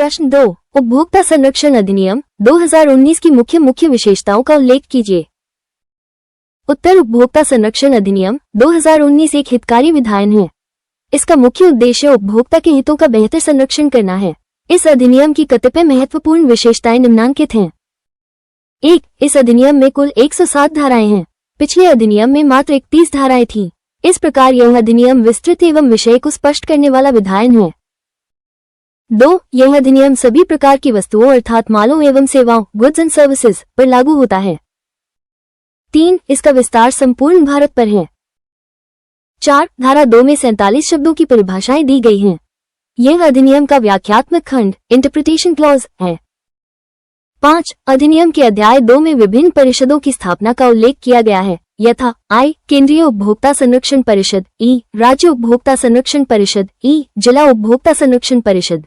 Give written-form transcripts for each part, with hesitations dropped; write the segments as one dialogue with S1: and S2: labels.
S1: प्रश्न 2, उपभोक्ता संरक्षण अधिनियम 2019 की मुख्य विशेषताओं का उल्लेख कीजिए। उत्तर, उपभोक्ता संरक्षण अधिनियम 2019 एक हितकारी विधायन है। इसका मुख्य उद्देश्य उपभोक्ता के हितों का बेहतर संरक्षण करना है। इस अधिनियम की कतिपय महत्वपूर्ण विशेषताएं निम्नांकित हैं। 1. इस अधिनियम में कुल 107 धाराएं हैं। पिछले अधिनियम में मात्र 31 धाराएं थीं। इस प्रकार यह अधिनियम विस्तृत एवं विषय को स्पष्ट करने वाला विधायन है। 2. यह अधिनियम सभी प्रकार की वस्तुओं अर्थात मालों एवं सेवाओं गुड्स एंड सर्विसेज पर लागू होता है। 3. इसका विस्तार संपूर्ण भारत पर है। 4. धारा 2 में 47 शब्दों की परिभाषाएं दी गई हैं। यह अधिनियम का व्याख्यात्मक खंड इंटरप्रिटेशन क्लॉज है। 5. अधिनियम के अध्याय 2 में विभिन्न परिषदों की स्थापना का उल्लेख किया गया है, यथा I. केंद्रीय उपभोक्ता संरक्षण परिषद, E. राज्य उपभोक्ता संरक्षण परिषद, E. जिला उपभोक्ता संरक्षण परिषद।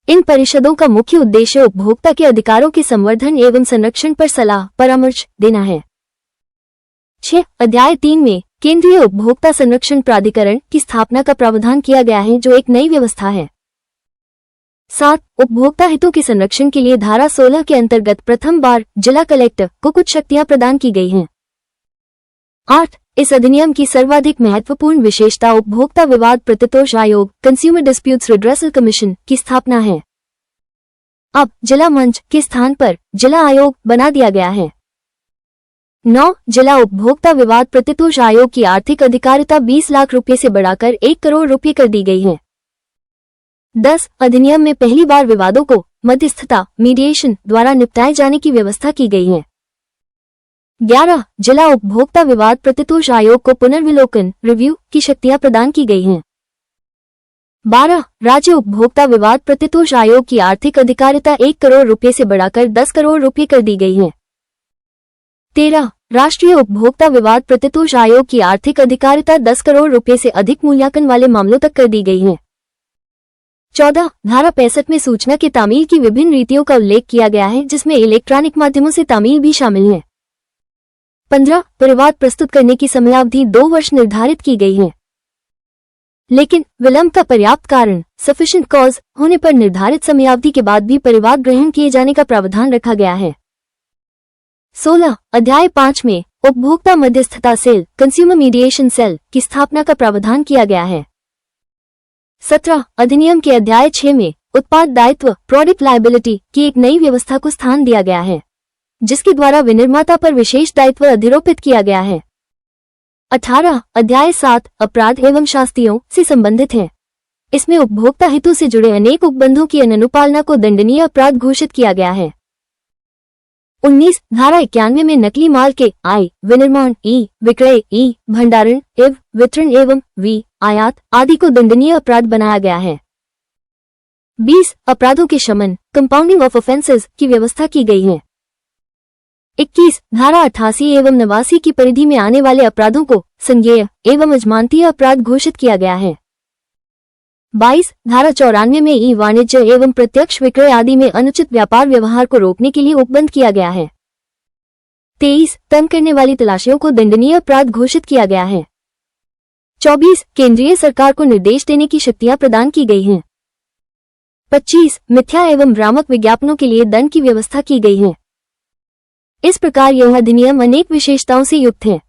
S1: इन परिषदों का मुख्य उद्देश्य उपभोक्ता के अधिकारों के संवर्धन एवं संरक्षण पर सलाह परामर्श देना है। 6. अध्याय 3 में केंद्रीय उपभोक्ता संरक्षण प्राधिकरण की स्थापना का प्रावधान किया गया है, जो एक नई व्यवस्था है। 7. उपभोक्ता हितों के संरक्षण के लिए धारा 16 के अंतर्गत प्रथम बार जिला कलेक्टर को कुछ शक्तियां प्रदान की गई हैं। 8. इस अधिनियम की सर्वाधिक महत्वपूर्ण विशेषता उपभोक्ता विवाद प्रतितोष आयोग कंज्यूमर डिस्प्यूट्स रिड्रेसल कमीशन की स्थापना है। अब जिला मंच के स्थान पर जिला आयोग बना दिया गया है। 9. जिला उपभोक्ता विवाद प्रतितोष आयोग की आर्थिक अधिकारिता 20 लाख रुपये से बढ़ाकर 1 करोड़ रुपये कर दी गई है। 10. अधिनियम में पहली बार विवादों को मध्यस्थता मीडिएशन द्वारा निपटाए जाने की व्यवस्था की गई है। 11. जिला उपभोक्ता विवाद प्रतितोष आयोग को पुनर्विलोकन रिव्यू की शक्तियां प्रदान की गई हैं। 12. राज्य उपभोक्ता विवाद प्रतितोष आयोग की आर्थिक अधिकारिता 1 करोड़ रुपये से बढ़ाकर 10 करोड़ रुपये कर दी गई है। 13. राष्ट्रीय उपभोक्ता विवाद प्रतितोष आयोग की आर्थिक अधिकारिता 10 करोड़ रुपये से अधिक मूल्यांकन वाले मामलों तक कर दी गई है। 14. धारा 65 में सूचना के तामील की विभिन्न रीतियों का उल्लेख किया गया है, जिसमें इलेक्ट्रॉनिक माध्यमों से तामील भी शामिल है। 15. परिवाद प्रस्तुत करने की समयावधि 2 वर्ष निर्धारित की गई है, लेकिन विलंब का पर्याप्त कारण सफिशिएंट कॉज होने पर निर्धारित समयावधि के बाद भी परिवाद ग्रहण किए जाने का प्रावधान रखा गया है। 16. अध्याय 5 में उपभोक्ता मध्यस्थता सेल कंज्यूमर मीडिएशन सेल की स्थापना का प्रावधान किया गया है। 17. अधिनियम के अध्याय 6 में उत्पाद दायित्व प्रोडक्ट लायबिलिटी की एक नई व्यवस्था को स्थान दिया गया है, जिसके द्वारा विनिर्माता पर विशेष दायित्व अधिरोपित किया गया है। 18. अध्याय 7 अपराध एवं शास्तियों से संबंधित है। इसमें उपभोक्ता हितों से जुड़े अनेक उपबंधों की अनुपालना को दंडनीय अपराध घोषित किया गया है। 19. धारा 91 में नकली माल के I विनिर्माण, E विक्रय, E भंडारण, IV वितरण एवं V आयात आदि को दंडनीय अपराध बनाया गया है। 20. अपराधों के शमन कंपाउंडिंग ऑफ ऑफेंसेस की व्यवस्था की गई है। 21. धारा 88 एवं 89 की परिधि में आने वाले अपराधों को संज्ञेय एवं अजमानतीय अपराध घोषित किया गया है। 22. धारा 94 में ई वाणिज्य एवं प्रत्यक्ष विक्रय आदि में अनुचित व्यापार व्यवहार को रोकने के लिए उपबंध किया गया है। 23. तंग करने वाली तलाशियों को दंडनीय अपराध घोषित किया गया है। 24. केंद्रीय सरकार को निर्देश देने की शक्तियां प्रदान की गई हैं। 25. मिथ्या एवं भ्रामक विज्ञापनों के लिए दंड की व्यवस्था की गई है। इस प्रकार यह अधिनियम अनेक विशेषताओं से युक्त है।